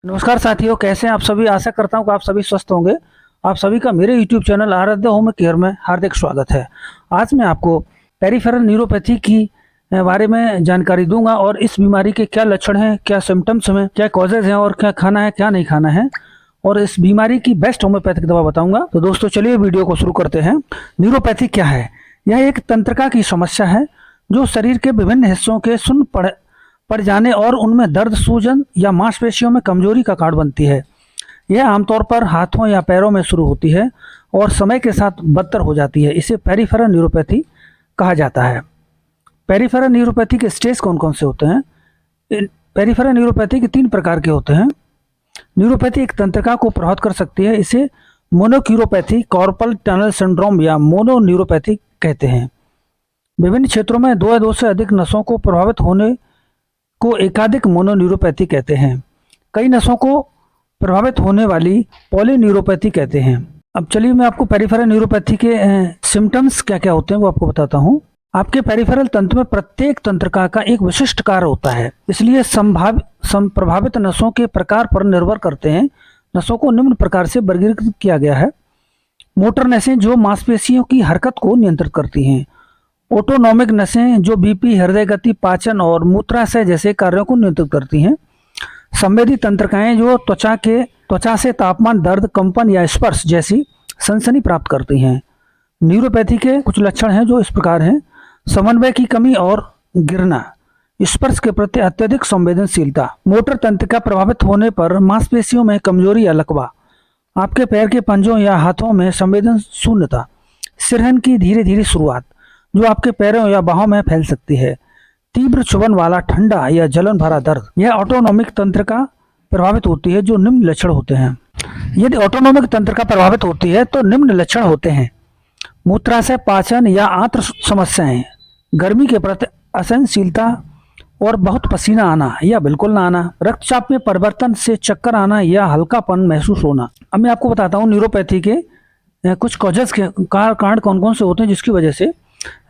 नमस्कार साथियों, कैसे हैं आप सभी। आशा करता हूं कि आप सभी स्वस्थ होंगे। आप सभी का मेरे YouTube चैनल आराध्य होम केयर में हार्दिक स्वागत है। आज मैं आपको पेरिफेरल न्यूरोपैथी की बारे में जानकारी दूंगा और इस बीमारी के क्या लक्षण हैं, क्या सिम्टम्स हैं, क्या कॉजेज हैं और क्या खाना है क्या नहीं खाना है, और इस बीमारी की बेस्ट होम्योपैथिक दवा बताऊंगा। तो दोस्तों चलिए वीडियो को शुरू करते हैं। न्यूरोपैथी क्या है? यह एक तंत्रिका की समस्या है जो शरीर के विभिन्न हिस्सों के सुन्न पड़ जाने और उनमें दर्द, सूजन या मांसपेशियों में कमजोरी का कारण बनती है। यह आमतौर पर हाथों या पैरों में शुरू होती है और समय के साथ बदतर हो जाती है। इसे पेरिफेरल न्यूरोपैथी कहा जाता है। पेरिफेरल न्यूरोपैथी के स्टेज कौन कौन से होते हैं? पेरिफेरल न्यूरोपैथी के 3 प्रकार के होते हैं। न्यूरोपैथी एक तंत्रिका को प्रभावित कर सकती है। इसे मोनोक्यूरोपैथी, कार्पल टनल सिंड्रोम या मोनो न्यूरोपैथी कहते हैं। विभिन्न क्षेत्रों में 2 या 2 से अधिक नसों को प्रभावित होने को एकाधिक मोनोन्यूरोपैथी कहते हैं। कई नसों को प्रभावित होने वाली पॉलीन्यूरोपैथी कहते हैं। अब चलिए मैं आपको पेरिफेरल न्यूरोपैथी के सिम्टम्स क्या क्या होते हैं वो आपको बताता हूँ। आपके पेरिफेरल तंत्र में प्रत्येक तंत्रिका का एक विशिष्ट कार्य होता है, इसलिए प्रभावित नसों के प्रकार पर निर्भर करते हैं। नसों को निम्न प्रकार से वर्गीकृत किया गया है। मोटर नसें जो मांसपेशियों की हरकत को नियंत्रित करती हैं। ऑटोनॉमिक नसें जो बीपी, हृदय गति, पाचन और मूत्राशय जैसे कार्यों को नियंत्रित करती हैं। संवेदी तंत्रिकाएं जो त्वचा से तापमान, दर्द, कंपन या स्पर्श जैसी सनसनी प्राप्त करती हैं। न्यूरोपैथी के कुछ लक्षण हैं जो इस प्रकार हैं। समन्वय की कमी और गिरना, स्पर्श के प्रति अत्यधिक संवेदनशीलता, मोटर तंत्रिका प्रभावित होने पर मांसपेशियों में कमजोरी या लकवा, आपके पैर के पंजों या हाथों में संवेदन शून्यता, सिरहन की धीरे धीरे शुरुआत जो आपके पैरों या बाहों में फैल सकती है, तीव्र चुभन वाला ठंडा या जलन भरा दर्द। यह ऑटोनॉमिक तंत्रिका प्रभावित होती है जो निम्न लक्षण होते हैं। यदि ऑटोनॉमिक तंत्रिका प्रभावित होती है तो निम्न लक्षण होते हैं: मूत्राशय, पाचन या आंत्र समस्याएं, गर्मी के प्रति असहनशीलता और बहुत पसीना आना या बिल्कुल ना आना, रक्तचाप में परिवर्तन से चक्कर आना या हल्कापन महसूस होना। अब मैं आपको बताता हूँ न्यूरोपैथी के कुछ कॉजेज के कारण कौन कौन से होते हैं जिसकी वजह से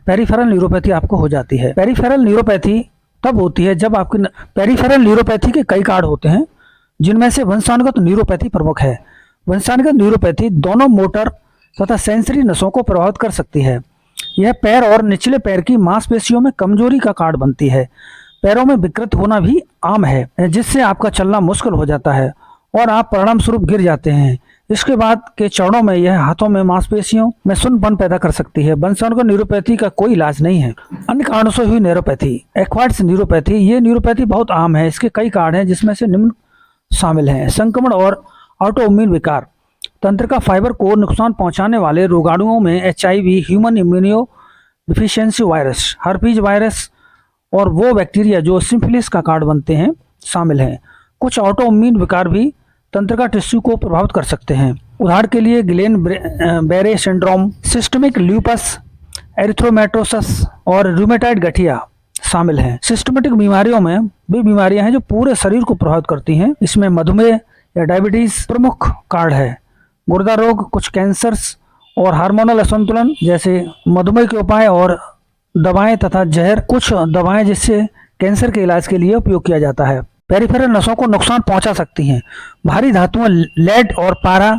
पेरिफेरल न्यूरोपैथी आपको हो जाती है। पेरिफेरल न्यूरोपैथी तब होती है जब आपके पेरिफेरल न्यूरोपैथी के कई कारण होते हैं जिनमें से वंशानुगत न्यूरोपैथी प्रमुख है। वंशानुगत न्यूरोपैथी दोनों मोटर तथा सेंसरी नसों को प्रभावित कर सकती है। यह पैर और निचले पैर की मांसपेशियों में कमजोरी का कारण बनती है। पैरों में विकृत होना भी आम है जिससे आपका चलना मुश्किल हो जाता है और आप परिणाम स्वरूप गिर जाते हैं। इसके बाद के चरणों में यह हाथों में मांसपेशियों में सुन्नपन पैदा कर सकती है। वंशानुगत न्यूरोपैथी का कोई इलाज नहीं है। अन्य कारणों से हुई न्यूरोपैथी, एक्वायर्ड न्यूरोपैथी। ये न्यूरोपैथी बहुत आम है। इसके कई कारण हैं जिसमें से निम्न शामिल हैं: संक्रमण और ऑटोइम्यून विकार, तंत्रिका फाइबर को नुकसान पहुंचाने वाले रोगाणुओं में HIV, human immuno deficiency virus, herpes virus और वो बैक्टीरिया जो सिफिलिस का कारण बनते हैं शामिल हैं। कुछ ऑटोइम्यून विकार भी तंत्रिका टिश्यू को प्रभावित कर सकते हैं। उदाहरण के लिए गिलेन बेरे सिंड्रोम, सिस्टमिक ल्यूपस एरिथ्रोमेटोसस और रूमेटाइड गठिया शामिल हैं। सिस्टमेटिक बीमारियों में वे बीमारियां हैं जो पूरे शरीर को प्रभावित करती हैं। इसमें मधुमेह या डायबिटीज प्रमुख कारण है। गुर्दा रोग, कुछ कैंसर्स और हार्मोनल असंतुलन जैसे मधुमेह के उपाय और दवाएं तथा जहर, कुछ दवाएं जिससे कैंसर के इलाज के लिए उपयोग किया जाता है। पेरिफेरल नसों को नुकसान पहुंचा सकती हैं। भारी धातुओं, लेड और पारा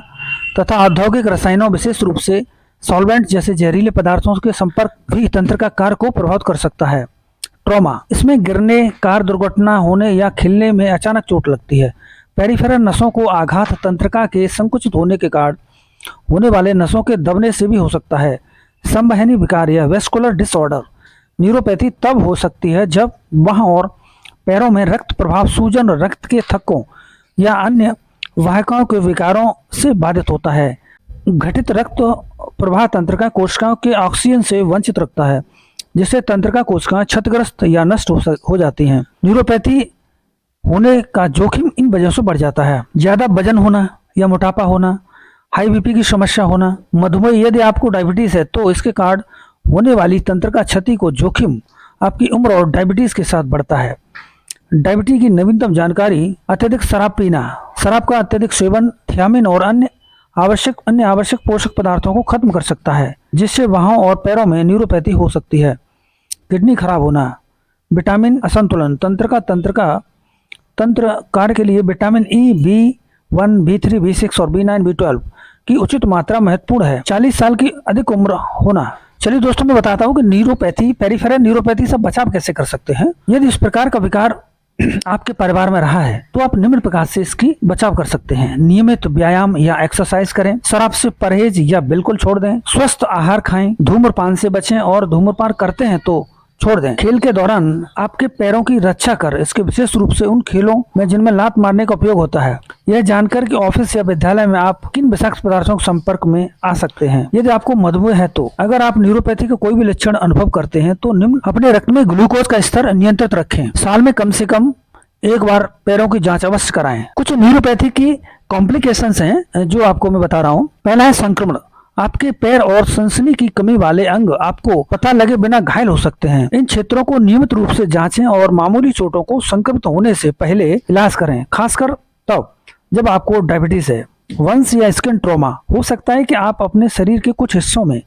तथा औद्योगिक रसायनों, विशेष रूप से सॉल्वेंट जैसे जहरीले पदार्थों के संपर्क भी तंत्रिका कार्य को प्रभावित कर सकता है। ट्रॉमा, इसमें गिरने, कार दुर्घटना होने या खिलने में अचानक चोट लगती है। पेरिफेरल नसों को आघात तंत्रिका के संकुचित होने के कारण होने वाले नसों के दबने से भी हो सकता है। संवहनी विकार या वेस्कुलर डिसऑर्डर, न्यूरोपैथी तब हो सकती है जब बाहों और पैरों में रक्त प्रवाह, सूजन, रक्त के थक्कों या अन्य वाहिकाओं के विकारों से बाधित होता है। घटित रक्त प्रवाह तंत्रिका कोशिकाओं के ऑक्सीजन से वंचित रखता है जिससे तंत्रिका कोशिकाएं क्षतिग्रस्त या नष्ट हो जाती हैं। न्यूरोपैथी होने का जोखिम इन वजहों से बढ़ जाता है: ज्यादा वजन होना या मोटापा होना, हाई बीपी की समस्या होना, मधुमेह। यदि आपको डायबिटीज है तो इसके कारण होने वाली तंत्रिका क्षति को जोखिम आपकी उम्र और डायबिटीज के साथ बढ़ता है। डायबिटीज की नवीनतम जानकारी: अत्यधिक शराब पीना, शराब का अत्यधिक सेवन थियामिन और अन्य आवश्यक पोषक पदार्थों को खत्म कर सकता है जिससे बाहों और पैरों में न्यूरोपैथी हो सकती है। किडनी खराब होना, विटामिन असंतुलन, तंत्रिका तंत्र कार्य के लिए vitamin E, B1, B3, B6 और B9, B12 की उचित मात्रा महत्वपूर्ण है। 40 साल की अधिक उम्र होना। चलिए दोस्तों, मैं बताता हूँ कि न्यूरोपैथी, पेरिफेरल न्यूरोपैथी से बचाव कैसे कर सकते हैं। यदि इस प्रकार का विकार आपके परिवार में रहा है तो आप निम्न प्रकार से इसकी बचाव कर सकते हैं। नियमित व्यायाम या एक्सरसाइज करें, शराब से परहेज या बिल्कुल छोड़ दें, स्वस्थ आहार खाएं, धूम्रपान से बचें और धूम्रपान करते हैं तो छोड़ दें। खेल के दौरान आपके पैरों की रक्षा कर, इसके विशेष रूप से उन खेलों में जिनमें लात मारने का उपयोग होता है। यह जानकर कि ऑफिस या विद्यालय में आप किन विषाक्त पदार्थों के संपर्क में आ सकते हैं। यदि आपको मधुमेह है तो अगर आप न्यूरोपैथी का कोई भी लक्षण अनुभव करते हैं तो निम्न अपने रक्त में ग्लूकोज का स्तर नियंत्रित रखें। साल में कम से कम एक बार पैरों की जांच अवश्य कराएं। कुछ न्यूरोपैथी की कॉम्प्लिकेशंस हैं जो आपको मैं बता रहा हूँ। पहला है संक्रमण। आपके पैर और सनसनी की कमी वाले अंग आपको पता लगे बिना घायल हो सकते हैं। इन क्षेत्रों को नियमित रूप से जांचें और मामूली चोटों को संक्रमित होने से पहले इलाज करें, खासकर तब जब आपको डायबिटीज है। वंश या स्किन ट्रॉमा। हो सकता है कि आप अपने शरीर के कुछ हिस्सों में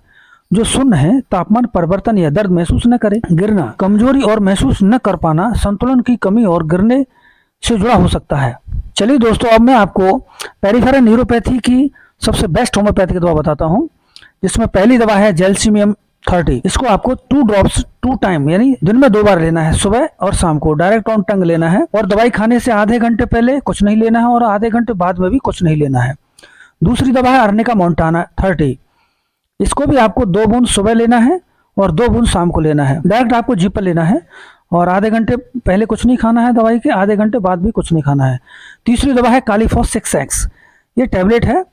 जो सुन्न है, तापमान परिवर्तन या दर्द महसूस न करें। गिरना, कमजोरी और महसूस न कर पाना संतुलन की कमी और गिरने से जुड़ा हो सकता है। चलिए दोस्तों, अब मैं आपको पेरिफेरल न्यूरोपैथी की सबसे बेस्ट होम्योपैथी की दवा बताता हूँ, जिसमें पहली दवा है जेल्सिमियम 30। इसको आपको 2 ड्रॉप्स 2 टाइम यानी दिन में 2 बार लेना है, सुबह और शाम को। डायरेक्ट ऑन टंग लेना है और दवाई खाने से आधे घंटे पहले कुछ नहीं लेना है और आधे घंटे बाद में भी कुछ नहीं लेना है। दूसरी दवा है अर्निका मोंटाना 30। इसको भी आपको 2 बूंद सुबह लेना है और 2 बूंद शाम को लेना है। डायरेक्ट आपको जीप पर लेना है और आधे घंटे पहले कुछ नहीं खाना है दवाई के, आधे घंटे बाद भी कुछ नहीं खाना है। तीसरी दवा है कालीफॉस 6X। ये टैबलेट है।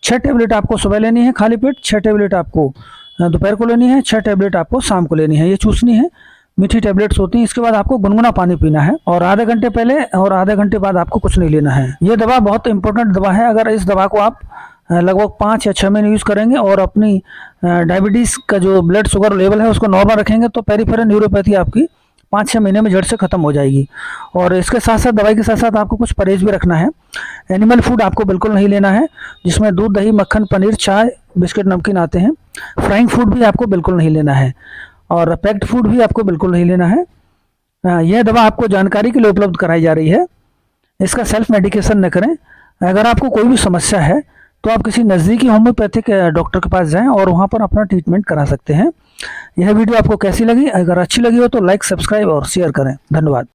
6 टैबलेट आपको सुबह लेनी है खाली पेट, 6 टैबलेट आपको दोपहर को लेनी है, 6 टैबलेट आपको शाम को लेनी है। ये चूसनी है, मीठी टैबलेट्स होती हैं। इसके बाद आपको गुनगुना पानी पीना है और आधे घंटे पहले और आधे घंटे बाद आपको कुछ नहीं लेना है। ये दवा बहुत इंपॉर्टेंट दवा है। अगर इस दवा को आप लगभग 5 या 6 महीने यूज करेंगे और अपनी डायबिटीज का जो ब्लड शुगर लेवल है उसको नॉर्मल रखेंगे तो पेरिफेरल न्यूरोपैथी आपकी 5-6 महीने में जड़ से खत्म हो जाएगी। और इसके साथ साथ, दवाई के साथ साथ आपको कुछ परहेज भी रखना है। एनिमल फूड आपको बिल्कुल नहीं लेना है, जिसमें दूध, दही, मक्खन, पनीर, चाय, बिस्किट, नमकीन आते हैं। फ्राइंग फूड भी आपको बिल्कुल नहीं लेना है और पैक्ड फूड भी आपको बिल्कुल नहीं लेना है। यह दवा आपको जानकारी के लिए उपलब्ध कराई जा रही है। इसका सेल्फ मेडिकेशन न करें। अगर आपको कोई भी समस्या है तो आप किसी नज़दीकी होम्योपैथिक डॉक्टर के पास जाएं और वहां पर अपना ट्रीटमेंट करा सकते हैं। यह वीडियो आपको कैसी लगी? अगर अच्छी लगी हो तो लाइक, सब्सक्राइब और शेयर करें। धन्यवाद।